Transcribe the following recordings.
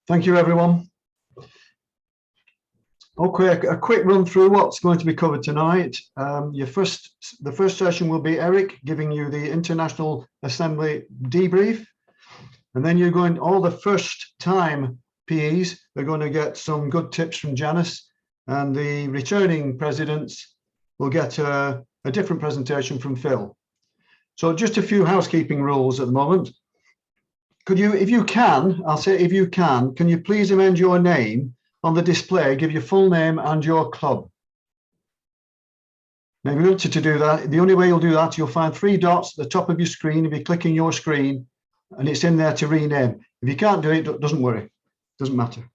Thank you, everyone. Okay, a quick run through what's going to be covered tonight. The first session will be Eric giving you the International Assembly debrief, and then you're going, all the first time PEs are going to get some good tips from Janice, and the returning presidents will get a different presentation from Phil. So just a few housekeeping rules at the moment. Could you, if you can, I'll say if you can you please amend your name on the display, give your full name and your club. Now, if you wanted to do that, the only way you'll do that, you'll find 3 dots at the top of your screen if you're clicking your screen, and it's in there to rename. If you can't do it, doesn't worry, doesn't matter.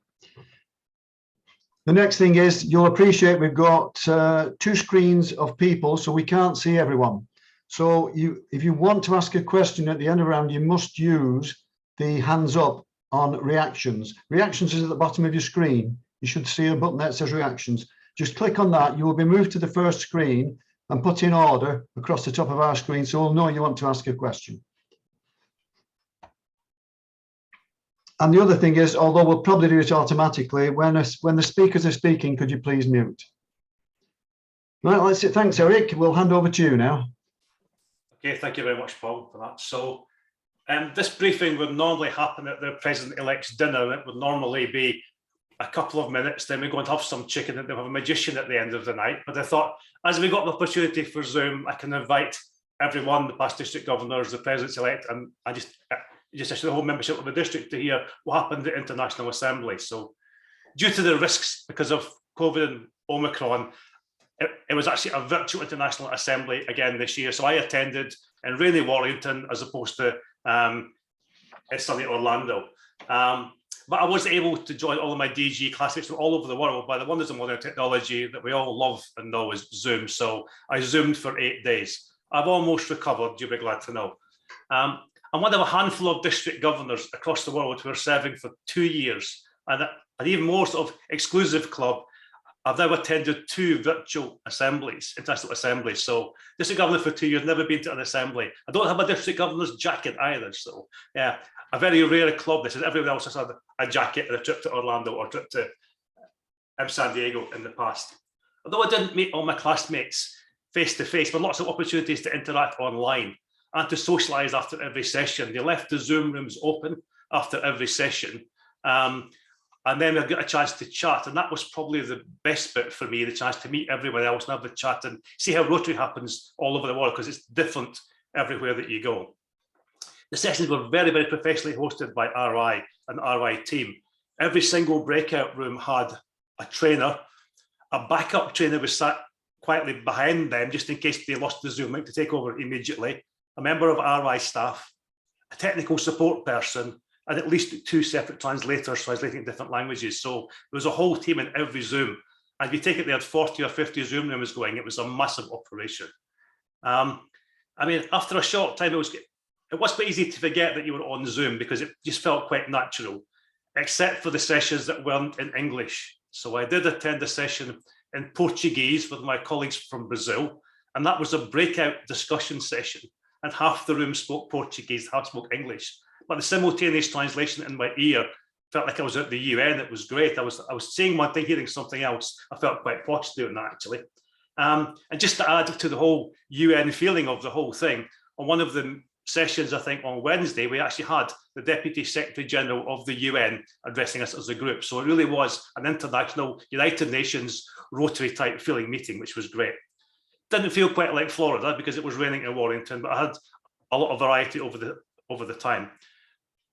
The next thing is, you'll appreciate we've got 2 screens of people, so we can't see everyone. So if you want to ask a question at the end of the round, you must use the hands up on reactions. Reactions is at the bottom of your screen. You should see a button that says reactions. Just click on that. You will be moved to the first screen and put in order across the top of our screen, so we'll know you want to ask a question. And the other thing is, although we'll probably do it automatically, when the speakers are speaking, could you please mute? Right, let's see. Thanks, Eric. We'll hand over to you now. Okay, thank you very much, Paul, for that. So this briefing would normally happen at the President-elect's dinner. It would normally be a couple of minutes, then we're going to have some chicken and they'll have a magician at the end of the night. But I thought, as we got the opportunity for Zoom, I can invite everyone, the past district governors, the Presidents-elect, and I just the whole membership of the district to hear what happened at International Assembly. So due to the risks because of COVID and Omicron, it was actually a virtual International Assembly again this year. So I attended in rainy Warrington as opposed to sunny Orlando. But I was able to join all of my DG classmates from all over the world by the wonders of modern technology that we all love and know is Zoom. So I Zoomed for 8 days. I've almost recovered, you'll be glad to know. I'm one of a handful of district governors across the world who are serving for 2 years. And an even more sort of exclusive club, I've now attended 2 virtual assemblies, international assemblies. So district governor for 2 years, never been to an assembly. I don't have a district governor's jacket either. So yeah, a very rare club. This is everyone else has had a jacket and a trip to Orlando or a trip to San Diego in the past. Although I didn't meet all my classmates face to face, but lots of opportunities to interact online and to socialize after every session. They left the Zoom rooms open after every session. And then we'll get a chance to chat. And that was probably the best bit for me, the chance to meet everyone else and have the chat and see how Rotary happens all over the world, because it's different everywhere that you go. The sessions were very, very professionally hosted by RI and RI team. Every single breakout room had a trainer. A backup trainer was sat quietly behind them just in case they lost the Zoom link to take over immediately. A member of RI staff, a technical support person, and at least 2 separate translators translating different languages. So there was a whole team in every Zoom. And if you take it, they had 40 or 50 Zoom rooms going. It was a massive operation. I mean, after a short time, it was quite easy to forget that you were on Zoom because it just felt quite natural, except for the sessions that weren't in English. So I did attend a session in Portuguese with my colleagues from Brazil, and that was a breakout discussion session. And half the room spoke Portuguese, half spoke English. But the simultaneous translation in my ear felt like I was at the UN. It was great. I was seeing one thing, hearing something else. I felt quite posh doing that, actually. And just to add to the whole UN feeling of the whole thing, on one of the sessions, I think on Wednesday, we actually had the Deputy Secretary General of the UN addressing us as a group. So it really was an international United Nations Rotary type feeling meeting, which was great. Didn't feel quite like Florida because it was raining in Warrington, but I had a lot of variety over the time.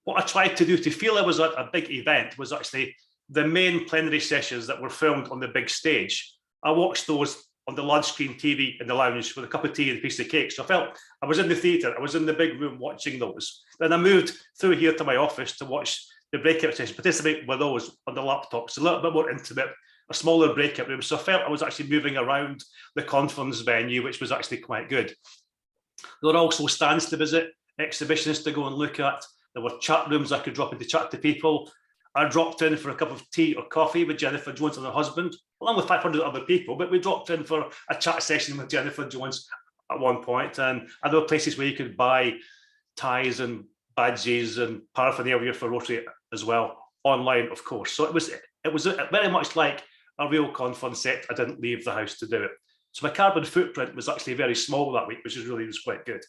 What I tried to do to feel it was a big event was actually the main plenary sessions that were filmed on the big stage. I watched those on the large screen TV in the lounge with a cup of tea and a piece of cake. So I felt I was in the theatre, I was in the big room watching those. Then I moved through here to my office to watch the breakout sessions, participate with those on the laptops, a little bit more intimate, a smaller breakout room. So I felt I was actually moving around the conference venue, which was actually quite good. There were also stands to visit, exhibitions to go and look at. There were chat rooms I could drop in to chat to people. I dropped in for a cup of tea or coffee with Jennifer Jones and her husband, along with 500 other people, but we dropped in for a chat session with Jennifer Jones at one point. And there were places where you could buy ties and badges and paraphernalia for Rotary as well. online, of course. So it was very much like a real conference, set. I didn't leave the house to do it. So my carbon footprint was actually very small that week, which was quite good.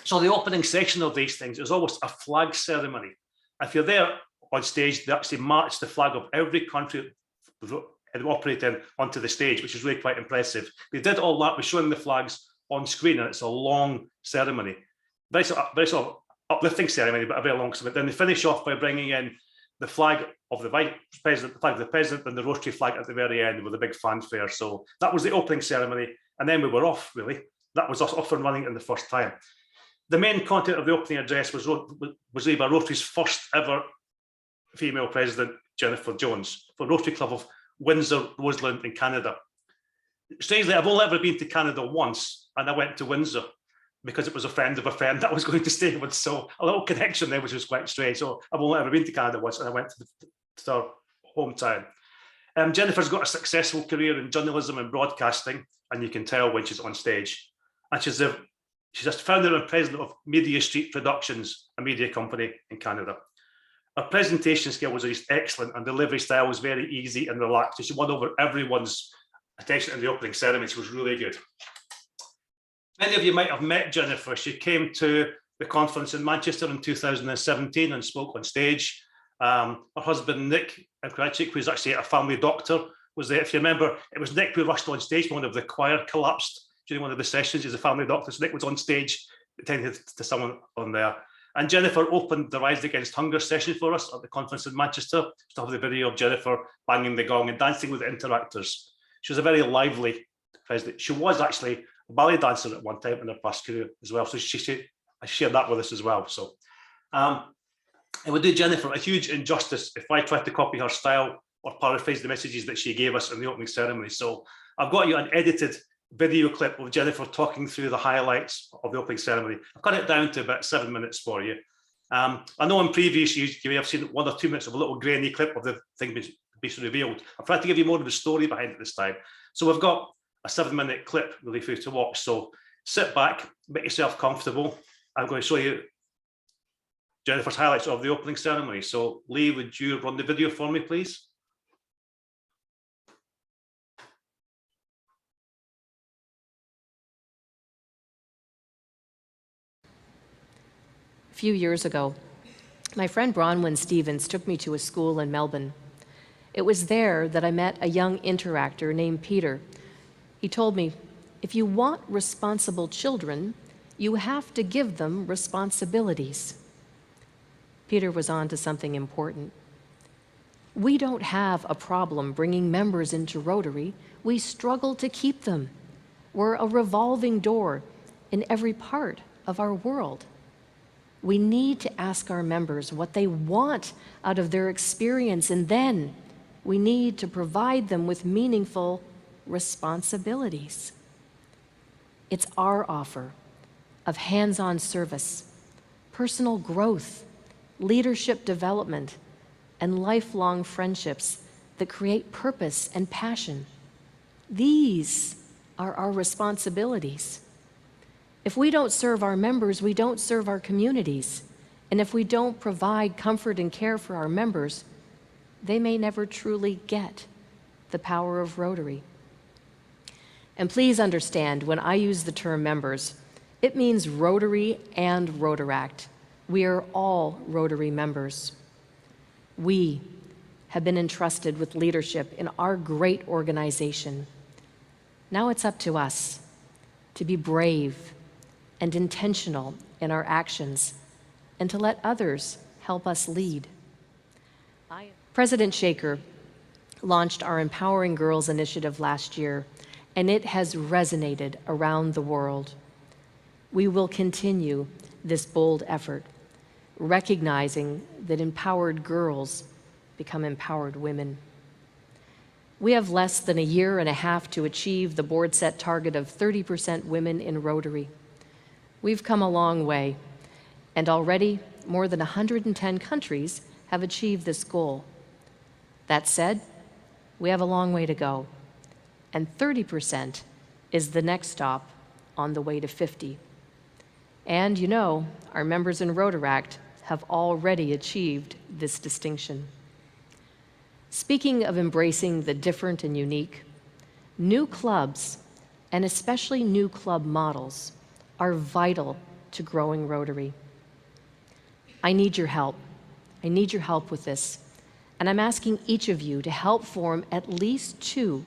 So the opening section of these things is almost a flag ceremony. If you're there on stage, they actually march the flag of every country they operate in onto the stage, which is really quite impressive. They did all that with showing the flags on screen, and it's a long ceremony. Very sort of uplifting ceremony, but a very long ceremony. Then they finish off by bringing in the flag of the vice president, the flag of the president, and the Rotary flag at the very end with a big fanfare. So that was the opening ceremony, and then we were off, really. That was us off and running in the first time. The main content of the opening address was read by Rotary's first ever female president, Jennifer Jones, for Rotary Club of Windsor, Roseland in Canada. Strangely, I've only ever been to Canada once, and I went to Windsor because it was a friend of a friend that I was going to stay with. So a little connection there, which was quite strange. So I've only ever been to Canada once, and I went to our hometown. Jennifer's got a successful career in journalism and broadcasting, and you can tell when she's on stage. And she's just founder and president of Media Street Productions, a media company in Canada. Her presentation skill was just excellent, and delivery style was very easy and relaxed. She won over everyone's attention in the opening ceremony. She was really good. Many of you might have met Jennifer. She came to the conference in Manchester in 2017 and spoke on stage. Her husband, Nick Krajcik, who's actually a family doctor, was there. If you remember, it was Nick who rushed on stage when one of the choir collapsed during one of the sessions. He's a family doctor, so Nick was on stage attending to someone on there. And Jennifer opened the Rise Against Hunger session for us at the conference in Manchester. Still have the video of Jennifer banging the gong and dancing with the interactors. She was a very lively president. She was actually a ballet dancer at one time in her past career as well. So she shared that with us as well. So it would do Jennifer a huge injustice if I tried to copy her style or paraphrase the messages that she gave us in the opening ceremony. So I've got you an edited video clip of Jennifer talking through the highlights of the opening ceremony. I've cut it down to about 7 minutes for you. I know in previous years you may have seen 1 or 2 minutes of a little grainy clip of the thing being revealed. I've tried to give you more of the story behind it this time. So we've got a 7-minute clip really for you to watch. So sit back, make yourself comfortable. I'm going to show you Jennifer's highlights of the opening ceremony. So Lee, would you run the video for me, please? A few years ago, my friend Bronwyn Stevens took me to a school in Melbourne. It was there that I met a young interactor named Peter. He told me, if you want responsible children, you have to give them responsibilities. Peter was on to something important. We don't have a problem bringing members into Rotary. We struggle to keep them. We're a revolving door in every part of our world. We need to ask our members what they want out of their experience, and then we need to provide them with meaningful responsibilities. It's our offer of hands-on service, personal growth, leadership development, and lifelong friendships that create purpose and passion. These are our responsibilities. If we don't serve our members, we don't serve our communities. And if we don't provide comfort and care for our members, they may never truly get the power of Rotary. And please understand, when I use the term members, it means Rotary and Rotaract. We are all Rotary members. We have been entrusted with leadership in our great organization. Now it's up to us to be brave and intentional in our actions, and to let others help us lead. President Shaker launched our Empowering Girls initiative last year, and it has resonated around the world. We will continue this bold effort, recognizing that empowered girls become empowered women. We have less than a year and a half to achieve the board set target of 30% women in Rotary. We've come a long way, and already more than 110 countries have achieved this goal. That said, we have a long way to go, and 30% is the next stop on the way to 50. And you know, our members in Rotaract have already achieved this distinction. Speaking of embracing the different and unique, new clubs, and especially new club models, are vital to growing Rotary. I need your help. I need your help with this. And I'm asking each of you to help form at least 2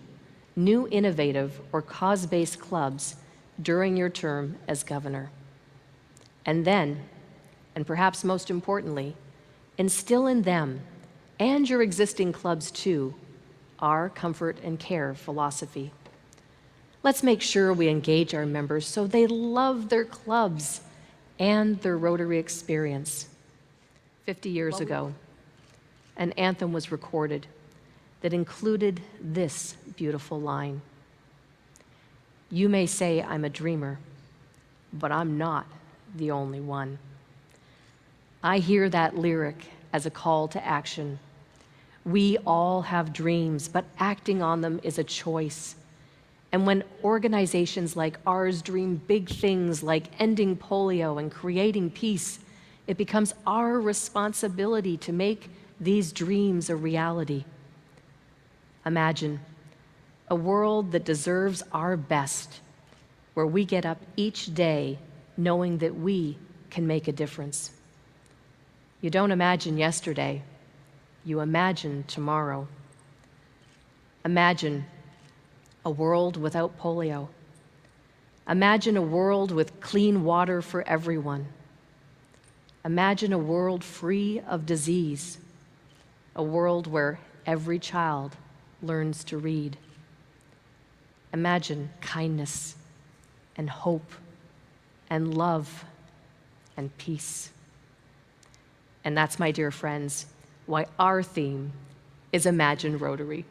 new innovative or cause-based clubs during your term as governor. And then, and perhaps most importantly, instill in them and your existing clubs too, our comfort and care philosophy. Let's make sure we engage our members so they love their clubs and their Rotary experience. 50 years ago, an anthem was recorded that included this beautiful line. You may say I'm a dreamer, but I'm not the only one. I hear that lyric as a call to action. We all have dreams, but acting on them is a choice. And when organizations like ours dream big things like ending polio and creating peace, it becomes our responsibility to make these dreams a reality. Imagine a world that deserves our best, where we get up each day knowing that we can make a difference. You don't imagine yesterday, you imagine tomorrow. Imagine a world without polio. Imagine a world with clean water for everyone. Imagine a world free of disease, a world where every child learns to read. Imagine kindness and hope and love and peace. And that's, my dear friends, why our theme is Imagine Rotary.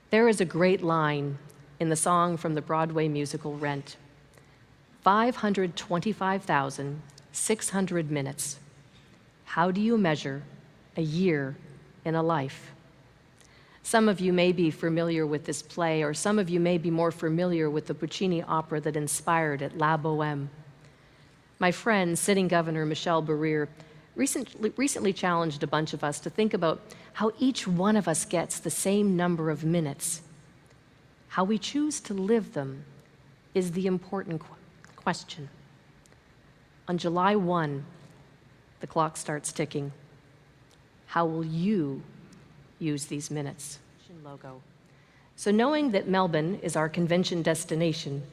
There is a great line in the song from the Broadway musical Rent. 525,600 minutes. How do you measure a year in a life? Some of you may be familiar with this play, or some of you may be more familiar with the Puccini opera that inspired it, La Bohème. My friend, sitting Governor Michelle Barrere, recently challenged a bunch of us to think about how each one of us gets the same number of minutes. How we choose to live them is the important question. On July 1, the clock starts ticking. How will you use these minutes? Logo. So knowing that Melbourne is our convention destination,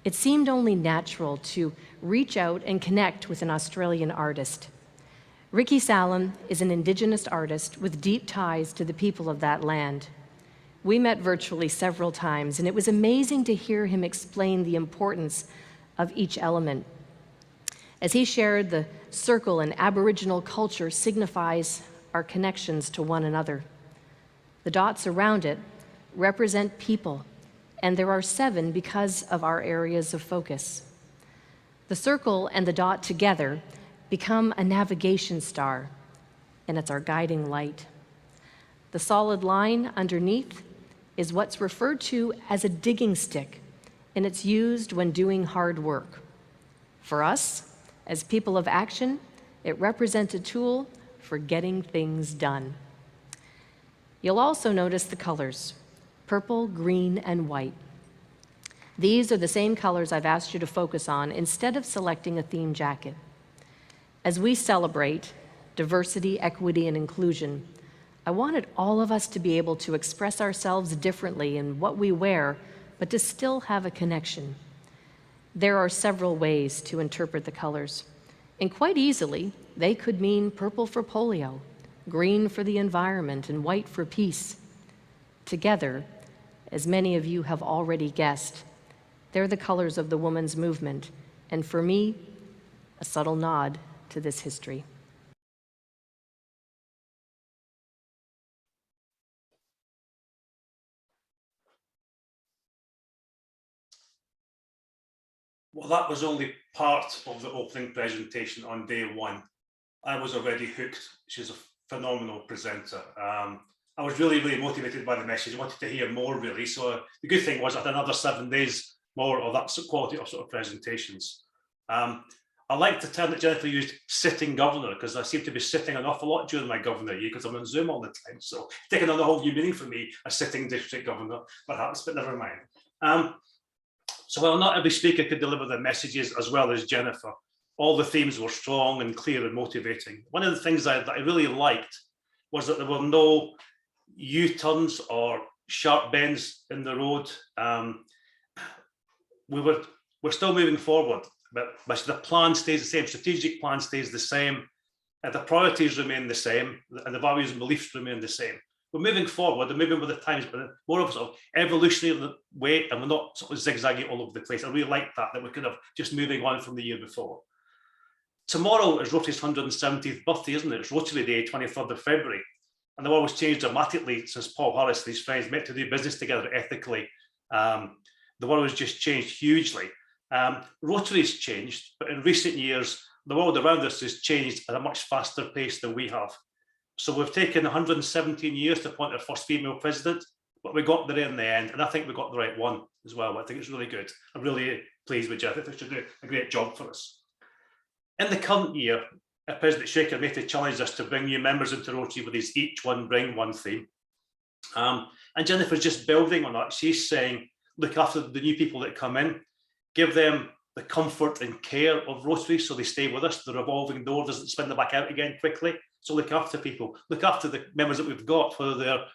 it seemed only natural to reach out and connect with an Australian artist. Ricky Salem is an Indigenous artist with deep ties to the people of that land. We met virtually several times, and it was amazing to hear him explain the importance of each element. As he shared, the circle in Aboriginal culture signifies our connections to one another. The dots around it represent people, and there are 7 because of our areas of focus. The circle and the dot together become a navigation star, and it's our guiding light. The solid line underneath is what's referred to as a digging stick, and it's used when doing hard work. For us, as people of action, it represents a tool for getting things done. You'll also notice the colors, purple, green, and white. These are the same colors I've asked you to focus on instead of selecting a theme jacket. As we celebrate diversity, equity, and inclusion, I wanted all of us to be able to express ourselves differently in what we wear, but to still have a connection. There are several ways to interpret the colors, and quite easily, they could mean purple for polio, green for the environment, and white for peace. Together, as many of you have already guessed, they're the colors of the women's movement, and for me, a subtle nod to this history. Well, that was only part of the opening presentation on day 1. I was already hooked. She's a phenomenal presenter. I was really, really motivated by the message. I wanted to hear more, really. So the good thing was I had another 7 days more of that quality of sort of presentations. I like the term that Jennifer used, sitting governor, because I seem to be sitting an awful lot during my governor year because I'm on Zoom all the time. So taking on a whole new meaning for me, a sitting district governor, perhaps, but never mind. So while not every speaker could deliver their messages as well as Jennifer, all the themes were strong and clear and motivating. One of the things that I really liked was that there were no U-turns or sharp bends in the road. We're still moving forward, but the plan stays the same, strategic plan stays the same, and the priorities remain the same, and the values and beliefs remain the same. We're moving forward and moving with the times, but more of a sort of evolutionary way, and we're not sort of zigzagging all over the place. I really like that we're kind of just moving on from the year before. Tomorrow is Rotary's 170th birthday, isn't it? It's Rotary Day, 23rd of February. And the world has changed dramatically since Paul Harris and his friends met to do business together ethically. The world has just changed hugely. Rotary's changed, but in recent years, the world around us has changed at a much faster pace than we have. So we've taken 117 years to appoint our first female president, but we got there in the end, and I think we got the right one as well. I think it's really good. I'm really pleased with Jeff. I think she did a great job for us. In the current year, President Shaker made to challenge us to bring new members into Rotary with his each one bring one theme. And Jennifer's just building on that. She's saying, look after the new people that come in, give them the comfort and care of Rotary so they stay with us. The revolving door doesn't spin them back out again quickly. So look after people, look after the members that we've got, whether they're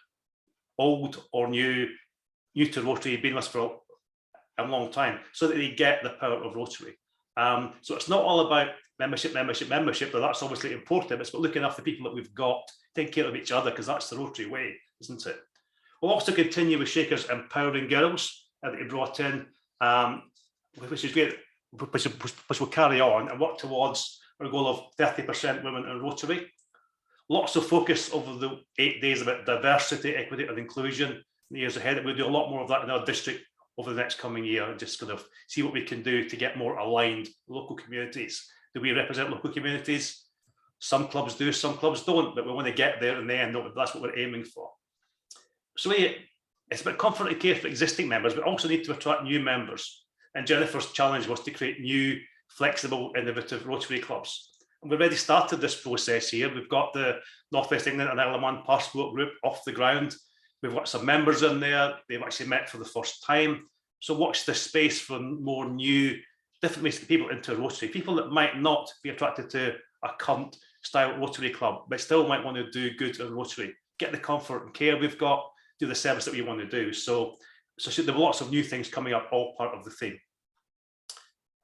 old or new to Rotary, been with us for a long time, so that they get the power of Rotary. So it's not all about membership, but that's obviously important. It's about looking after the people that we've got, taking care of each other, because that's the Rotary way, isn't it? We'll also continue with Shaker's Empowering Girls that he brought in, which is great, which will carry on and work towards our goal of 30% women in Rotary. Lots of focus over the 8 days about diversity, equity and inclusion in the years ahead. We'll do a lot more of that in our district over the next coming year, and just kind of see what we can do to get more aligned local communities. Do we represent local communities? Some clubs do, some clubs don't, but we want to get there in the end. That's what we're aiming for. So it's about comfort and care for existing members, but also need to attract new members. And Jennifer's challenge was to create new, flexible, innovative Rotary clubs. And we've already started this process here. We've got the North West England and Isle of Man Passport Group off the ground. We've got some members in there. They've actually met for the first time. So watch this space for more new, different ways to get people into Rotary. People that might not be attracted to a current style Rotary club, but still might want to do good in Rotary. Get the comfort and care we've got, do the service that we want to do. So there were lots of new things coming up, all part of the theme.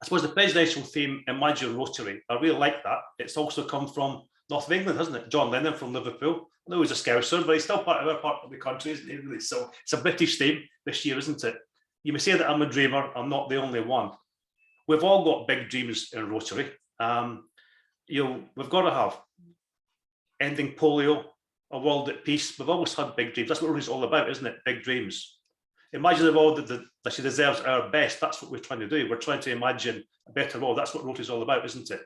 I suppose the presidential theme, Imagine Rotary, I really like that. It's also come from North of England, hasn't it? John Lennon from Liverpool. I know he's a Scouser, but he's still part of our part of the country, isn't he? Really? So it's a British theme this year, isn't it? You may say that I'm a dreamer. I'm not the only one. We've all got big dreams in Rotary. We've got to have ending polio, a world at peace. We've always had big dreams. That's what Rotary's all about, isn't it? Big dreams. Imagine a world that she deserves our best. That's what we're trying to do. We're trying to imagine a better world. That's what Rotary's all about, isn't it?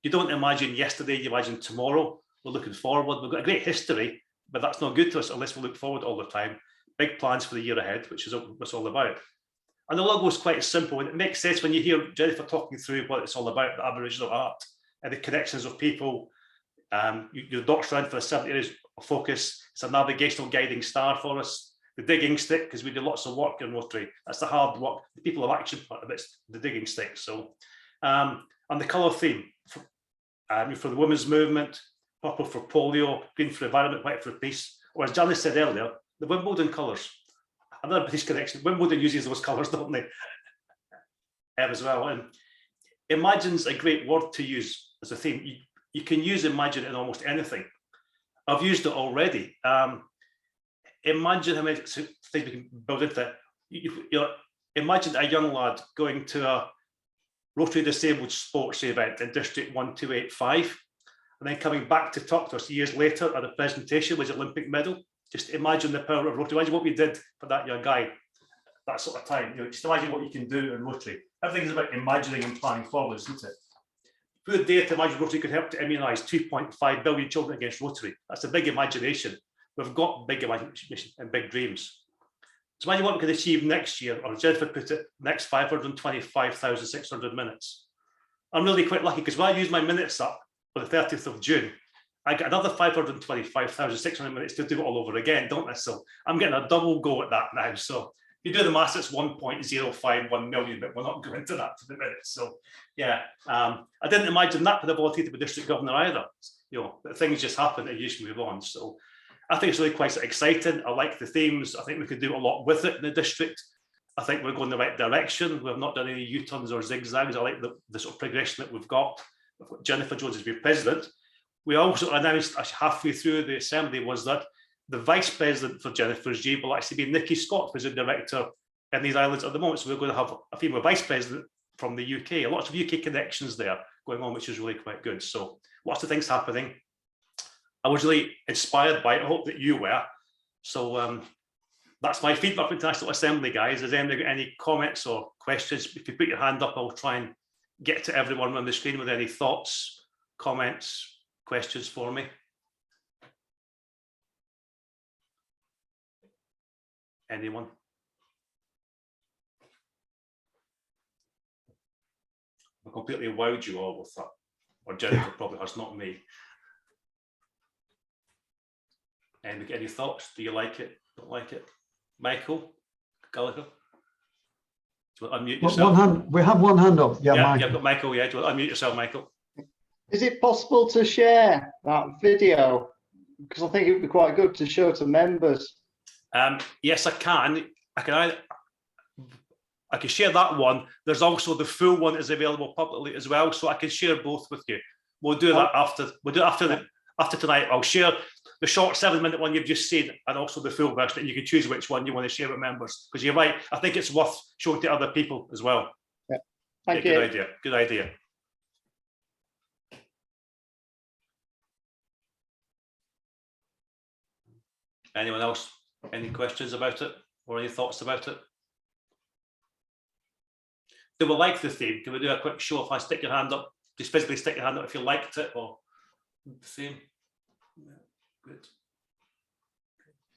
You don't imagine yesterday, you imagine tomorrow. We're looking forward. We've got a great history, but that's not good to us unless we look forward all the time. Big plans for the year ahead, which is what it's all about. And the logo is quite simple, and it makes sense when you hear Jennifer talking through what it's all about, the Aboriginal art and the connections of people. Your dots around for the 7 areas of focus. It's a navigational guiding star for us. The digging stick, because we do lots of work in Rotary. That's the hard work, the people of action part of it's the digging stick. So, and the colour theme for the women's movement, purple for polio, green for environment, white for peace. Or as Janice said earlier, the Wimbledon colours. Another British connection. Wimbledon uses those colours, don't they? As well. And imagine's a great word to use as a theme. You can use imagine in almost anything. I've used it already. Imagine how many things we can build into it. Imagine a young lad going to a Rotary Disabled Sports event in District 1285 and then coming back to talk to us years later at a presentation with an Olympic medal. Just imagine the power of Rotary. Imagine what we did for that young guy that sort of time. Just imagine what you can do in Rotary. Everything's about imagining and planning forward, isn't it? Who would dare to imagine Rotary could help to immunise 2.5 billion children against Rotary? That's a big imagination. We've got big imagination and big dreams. So imagine what we could achieve next year, or Jennifer put it, next 525,600 minutes. I'm really quite lucky because when I use my minutes up on the 30th of June, I get another 525,600 minutes to do it all over again, don't I? So I'm getting a double go at that now. So if you do the maths, it's 1.051 million, but we're not going into that for the minute. So yeah, I didn't imagine that ability to be district governor either. You know, but things just happen and you just move on. So I think it's really quite exciting. I like the themes. I think we could do a lot with it in the district. I think we're going the right direction. We've not done any U-turns or zigzags. I like the sort of progression that we've got. We've got Jennifer Jones as being president. We also announced halfway through the assembly was that the vice president for Jennifer's G will actually be Nikki Scott, who's a director in these islands at the moment. So we're going to have a female vice president from the UK. Lots of UK connections there going on, which is really quite good. So lots of things happening. I was really inspired by it. I hope that you were. So that's my feedback from International Assembly, guys. Has anybody got any comments or questions? If you put your hand up, I'll try and get to everyone on the screen with any thoughts, comments, questions for me. Anyone? I completely wowed you all with that. Or Jennifer probably has, not me. Any thoughts? Do you like it? Don't like it? Michael Gallagher? Do you want to unmute yourself? One hand, we have one hand up. Yeah, yeah, you've got Michael. Yeah, do you want to unmute yourself, Michael? Is it possible to share that video? Because I think it would be quite good to show to members. Yes, I can. I can share that one. There's also the full one is available publicly as well, so I can share both with you. We'll do that after. We'll do it after tonight. I'll share the short 7-minute one you've just seen, and also the full version, and you can choose which one you want to share with members. Because you're right, I think it's worth showing to other people as well. Yeah, thank you. Good idea. Good idea. Anyone else? Any questions about it or any thoughts about it? Do we like the theme? Can we do a quick show if I stick your hand up? Just physically stick your hand up if you liked it or the theme. Yeah, good.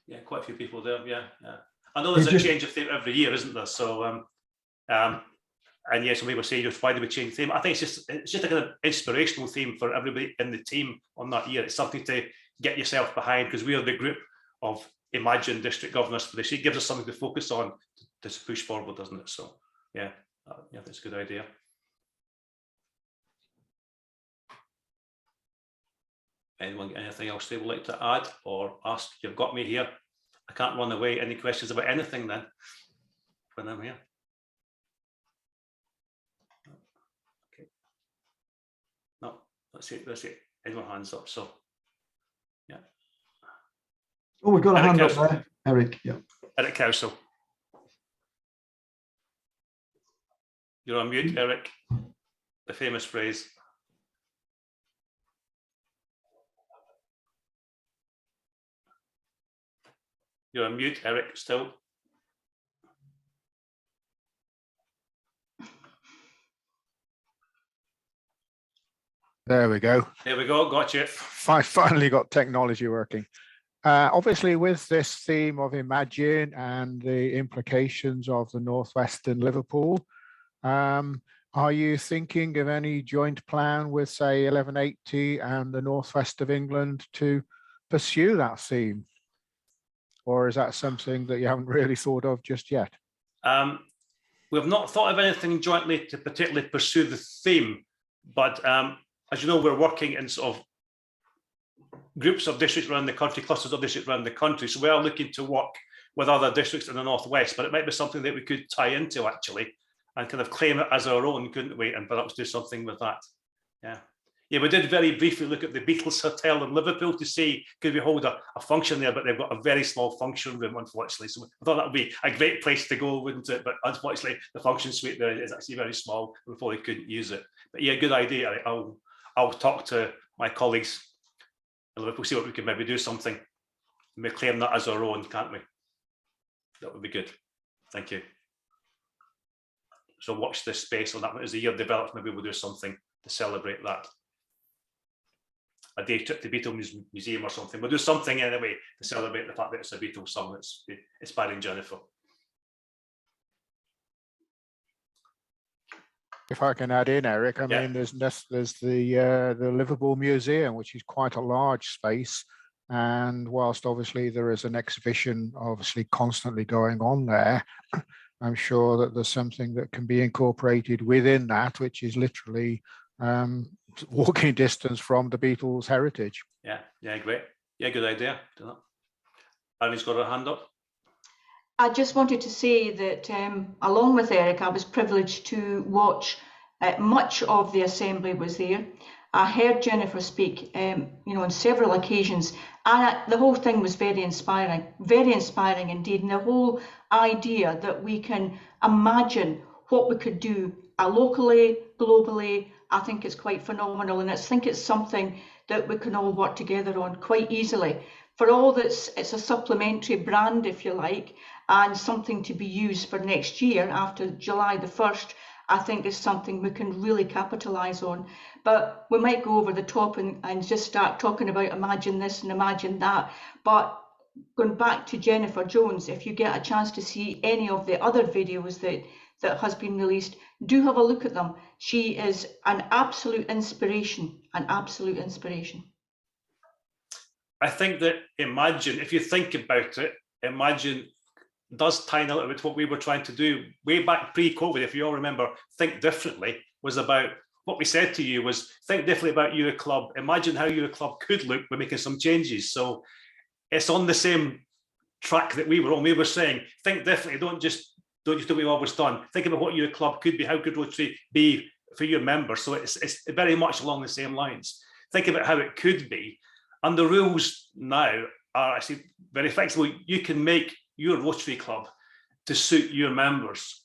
Yeah, quite a few people there. Yeah, yeah. I know there's a change of theme every year, isn't there? So, and yeah, some people say, why do we change the theme? I think it's just a kind of inspirational theme for everybody in the team on that year. It's something to get yourself behind because we are the group of imagined district governors for this. It gives us something to focus on to push forward, doesn't it? So, yeah, yeah, that's a good idea. Anyone got anything else they would like to add or ask? You've got me here. I can't run away. Any questions about anything then when I'm here? Okay. No, let's see. Let's see. Anyone hands up? So, yeah. Oh, we've got a hand Eric up there, Eric. Yeah. Eric Cowsill. You're on mute, Eric. The famous phrase. You're on mute, Eric, still. There we go. There we go, got you. I finally got technology working. Obviously, with this theme of Imagine and the implications of the Northwestern Liverpool, are you thinking of any joint plan with, say, 1180 and the Northwest of England to pursue that theme? Or is that something that you haven't really thought of just yet? We've not thought of anything jointly to particularly pursue the theme, but as you know, we're working in sort of groups of districts around the country, clusters of districts around the country. So we are looking to work with other districts in the Northwest, but it might be something that we could tie into actually and kind of claim it as our own, couldn't we? And perhaps do something with that. Yeah. Yeah, we did very briefly look at the Beatles Hotel in Liverpool to see could we hold a function there, but they've got a very small function room, unfortunately. So I thought that would be a great place to go, wouldn't it? But unfortunately, the function suite there is actually very small. We probably couldn't use it. But yeah, good idea. I'll talk to my colleagues in Liverpool, see what we can maybe do something. We claim that as our own, can't we? That would be good. Thank you. So watch this space on that. As the year develops, maybe we'll do something to celebrate that. A day trip to Beatles Museum or something. We'll do something anyway to celebrate the fact that it's a Beatles song that's inspiring Jennifer. If I can add in, Eric, I Yeah. mean, there's the Liverpool Museum, which is quite a large space. And whilst obviously there is an exhibition obviously constantly going on there, I'm sure that there's something that can be incorporated within that, which is literally walking distance from the Beatles' heritage. Yeah, great. Yeah, good idea. Annie's got her hand up. I just wanted to say that along with Eric, I was privileged to watch much of the assembly was there. I heard Jennifer speak, on several occasions, and the whole thing was very inspiring indeed. And the whole idea that we can imagine what we could do locally, globally, I think it's quite phenomenal. And I think it's something that we can all work together on quite easily. For all that's, it's a supplementary brand, if you like, and something to be used for next year after July the 1st, I think is something we can really capitalise on. But we might go over the top and just start talking about imagine this and imagine that. But going back to Jennifer Jones, if you get a chance to see any of the other videos that has been released, do have a look at them. She is an absolute inspiration, I think that imagine, if you think about it, imagine does tie in a little bit to what we were trying to do way back pre-COVID. If you all remember, Think Differently was about, what we said to you was think differently about your club. Imagine how your club could look by making some changes. So it's on the same track that we were on. We were saying, think differently. Don't just do what we've always done. Think about what your club could be. How could Rotary be for your members? So it's very much along the same lines. Think about how it could be. And the rules now are actually very flexible. You can make your Rotary club to suit your members.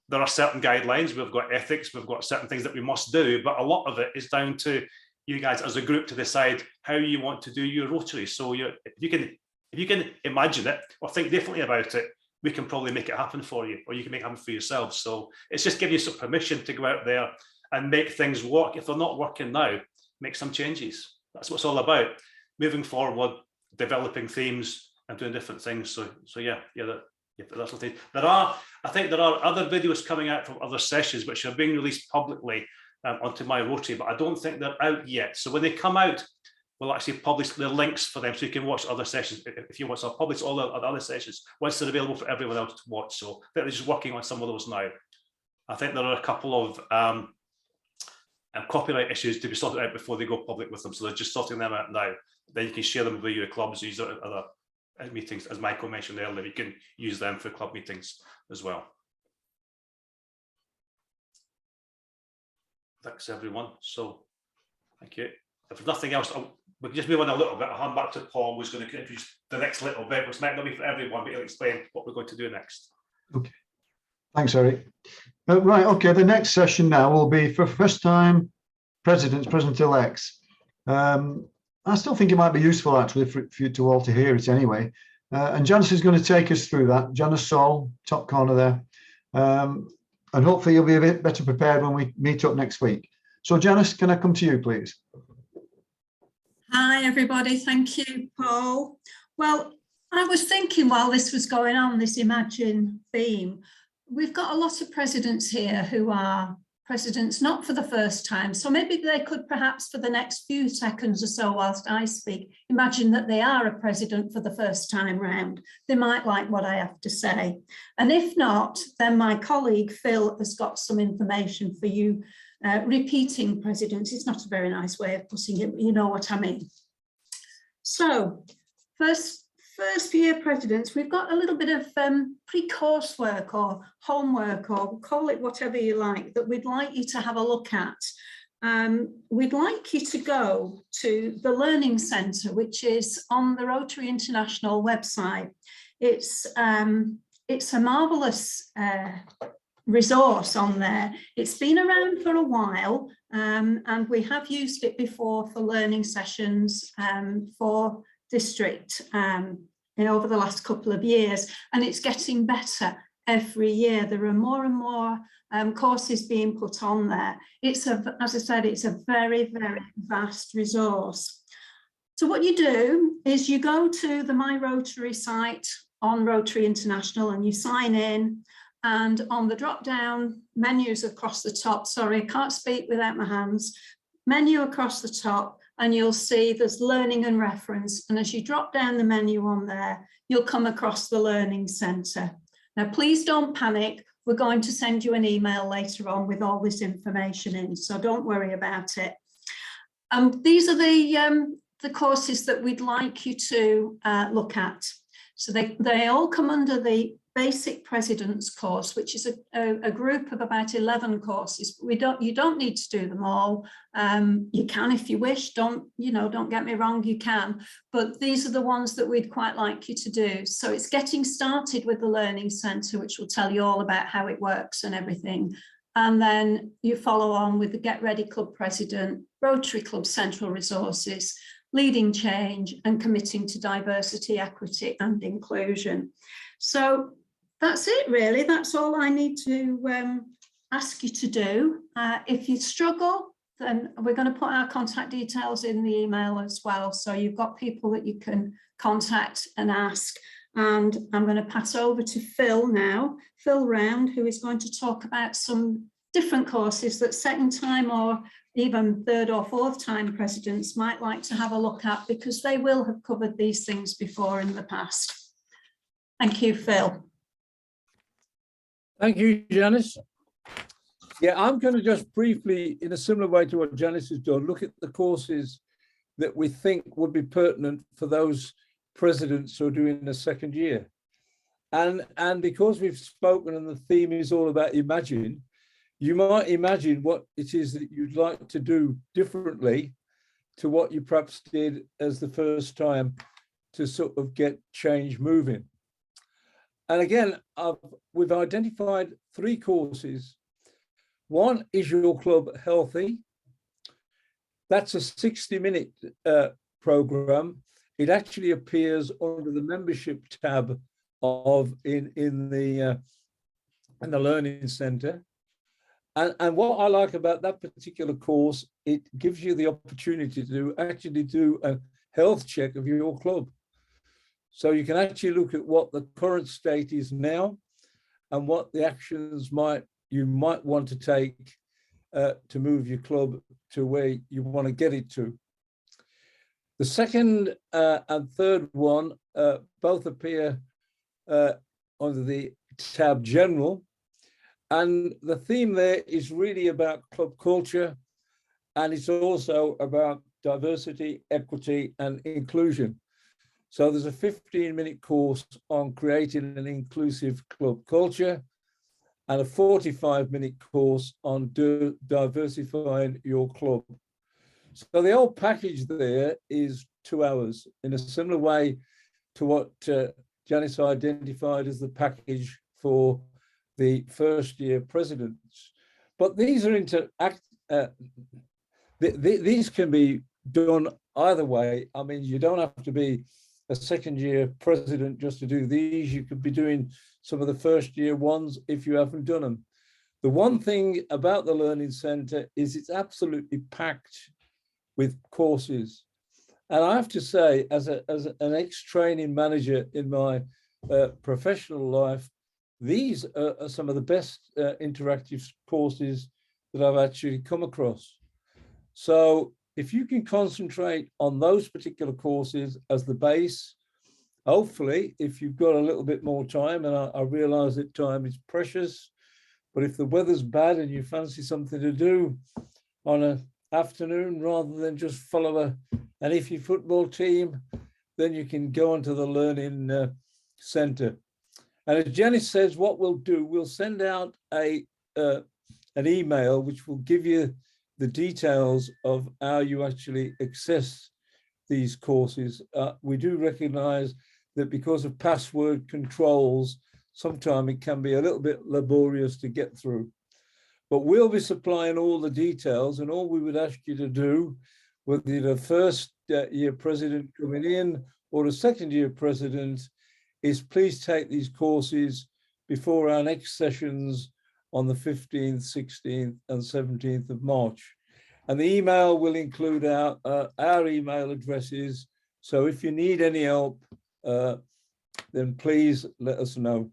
There are certain guidelines, we've got ethics, we've got certain things that we must do, but a lot of it is down to you guys as a group to decide how you want to do your Rotary. So if you can imagine it or think differently about it, we can probably make it happen for you, or you can make it happen for yourselves. So it's just giving you some permission to go out there and make things work. If they're not working now, make some changes. That's what it's all about. Moving forward, developing themes and doing different things. So that's what I think there are other videos coming out from other sessions which are being released publicly onto my Rotary, but I don't think they're out yet. So when they come out, we'll actually publish the links for them so you can watch other sessions if you want. So I'll publish all the other sessions once they're available for everyone else to watch. So they're just working on some of those now. I think there are a couple of copyright issues to be sorted out before they go public with them. So they're just sorting them out now. Then you can share them with your clubs, use other meetings, as Michael mentioned earlier. You can use them for club meetings as well. Thanks everyone. So thank you. If there's nothing else, we can just move on a little bit. I'll hand back to Paul, who's going to introduce the next little bit, which might not be for everyone, but he'll explain what we're going to do next. Okay. Thanks, Eric. Right, okay, the next session now will be for first time president-elects. I still think it might be useful actually for you to all to hear it anyway. And Janice is going to take us through that. Janice Saul, top corner there. And hopefully you'll be a bit better prepared when we meet up next week. So Janice, can I come to you, please? Hi, everybody. Thank you, Paul. Well, I was thinking while this was going on, this Imagine theme, we've got a lot of presidents here who are presidents not for the first time. So maybe they could perhaps for the next few seconds or so whilst I speak, imagine that they are a president for the first time round. They might like what I have to say. And if not, then my colleague Phil has got some information for you. Repeating presidents, it's not a very nice way of putting it, but you know what I mean. So first year presidents, we've got a little bit of pre-course work or homework, or call it whatever you like, that we'd like you to have a look at. We'd like you to go to the Learning Centre, which is on the Rotary International website. It's a marvellous resource on there. It's been around for a while, and we have used it before for learning sessions for district over the last couple of years, and it's getting better every year. There are more and more courses being put on there. As I said, it's a very, very vast resource. So what you do is you go to the My Rotary site on Rotary International and you sign in. And on the drop down menus across the top, sorry, I can't speak without my hands, menu across the top, and you'll see there's learning and reference. And as you drop down the menu on there, you'll come across the Learning Centre. Now, please don't panic. We're going to send you an email later on with all this information in, so don't worry about it. These are the courses that we'd like you to look at. So they all come under the Basic President's course, which is a group of about 11 courses. You don't need to do them all. You can if you wish. Don't get me wrong, you can. But these are the ones that we'd quite like you to do. So it's getting started with the Learning Centre, which will tell you all about how it works and everything. And then you follow on with the Get Ready Club President, Rotary Club Central Resources, Leading Change, and Committing to Diversity, Equity and Inclusion. So that's it, really. That's all I need to ask you to do. If you struggle, then we're going to put our contact details in the email as well. So you've got people that you can contact and ask. And I'm going to pass over to Phil now, Phil Round, who is going to talk about some different courses that second time or even third or fourth time presidents might like to have a look at, because they will have covered these things before in the past. Thank you, Phil. Thank you, Janice. Yeah, I'm going to just briefly, in a similar way to what Janice has done, look at the courses that we think would be pertinent for those presidents who are doing the second year. And because we've spoken and the theme is all about imagine, you might imagine what it is that you'd like to do differently to what you perhaps did as the first time to sort of get change moving. And again, we've identified 3 courses. One is Your Club Healthy. That's a 60-minute program. It actually appears under the membership tab in the Learning Centre. And what I like about that particular course, it gives you the opportunity to actually do a health check of your club. So you can actually look at what the current state is now and what the actions you might want to take to move your club to where you want to get it to. The second and third one both appear under the tab General. And the theme there is really about club culture, and it's also about diversity, equity, and inclusion. So there's a 15-minute course on creating an inclusive club culture and a 45-minute course on diversifying your club. So the whole package there is 2 hours, in a similar way to what Janice identified as the package for the first year presidents. But these are these can be done either way. I mean, you don't have to be a second year president just to do these. You could be doing some of the first year ones if you haven't done them. The one thing about the Learning Centre is it's absolutely packed with courses. And I have to say, as an ex-training manager in my professional life, these are some of the best interactive courses that I've actually come across. So if you can concentrate on those particular courses as the base, hopefully, if you've got a little bit more time, and I realize that time is precious, but if the weather's bad and you fancy something to do on an afternoon rather than just follow an iffy football team, then you can go onto the Learning Centre. And as Janice says, what we'll do, we'll send out an email which will give you the details of how you actually access these courses. We do recognize that because of password controls, sometimes it can be a little bit laborious to get through. But we'll be supplying all the details, and all we would ask you to do, whether you're the first year president coming in or the second year president, is please take these courses before our next sessions on the 15th, 16th and 17th of March. And the email will include our email addresses. So if you need any help, then please let us know.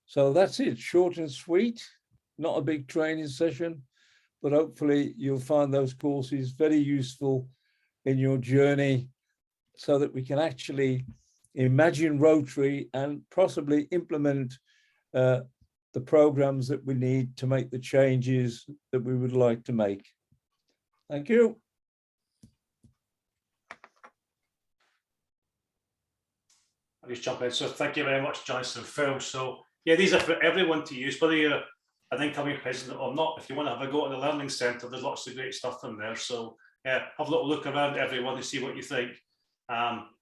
So that's it, short and sweet, not a big training session, but hopefully you'll find those courses very useful in your journey so that we can actually imagine Rotary and possibly implement the programs that we need to make the changes that we would like to make. Thank you. I'll just jump in. So thank you very much, Janice and Phil. So yeah, these are for everyone to use, whether you're an incoming president or not. If you want to have a go at the Learning Centre, there's lots of great stuff in there. So yeah, have a little look around everyone and see what you think.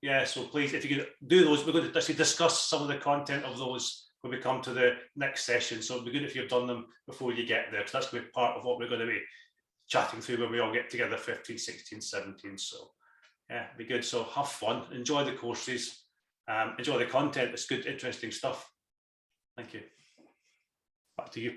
Yeah, so please, if you could do those, we're going to actually discuss some of the content of those when we come to the next session. So it'd be good if you've done them before you get there, because that's going to be part of what we're going to be chatting through when we all get together 15, 16, 17. So yeah, be good. So have fun, enjoy the courses, enjoy the content. It's good, interesting stuff. Thank you. Back to you.